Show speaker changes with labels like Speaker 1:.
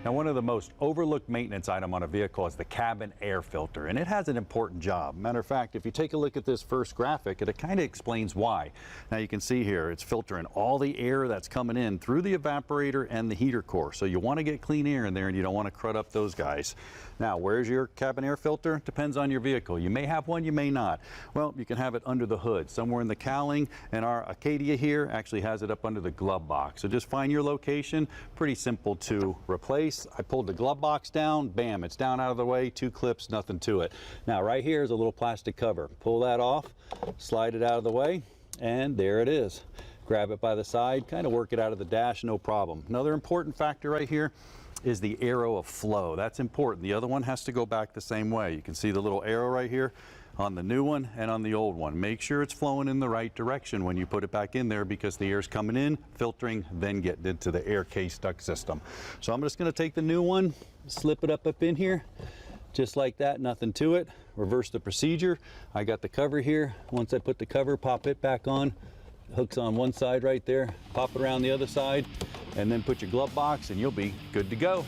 Speaker 1: Now, one of the most overlooked maintenance item on a vehicle is the cabin air filter, and it has an important job. Matter of fact, if you take a look at this first graphic, it kind of explains why. Now you can see here, it's filtering all the air that's coming in through the evaporator and the heater core. So you want to get clean air in there and you don't want to crud up those guys. Now, where's your cabin air filter? Depends on your vehicle. You may have one, you may not. Well, you can have it under the hood, somewhere in the cowling, and our Acadia here actually has it up under the glove box. So just find your location. Pretty simple to replace. I pulled the glove box down, bam, it's down out of the way, 2 clips, nothing to it. Now right here is a little plastic cover. Pull that off, slide it out of the way, and there it is. Grab it by the side, kind of work it out of the dash, no problem. Another important factor right here is the arrow of flow. That's important. The other one has to go back the same way. You can see the little arrow right here on the new one and on the old one. Make sure it's flowing in the right direction when you put it back in there, because the air's coming in, filtering, then getting into the air case duct system. So I'm just going to take the new one, slip it up in here, just like that, nothing to it. Reverse the procedure. I got the cover here. Once I put the cover, pop it back on. Hooks on one side right there, pop it around the other side, and then put your glove box and you'll be good to go.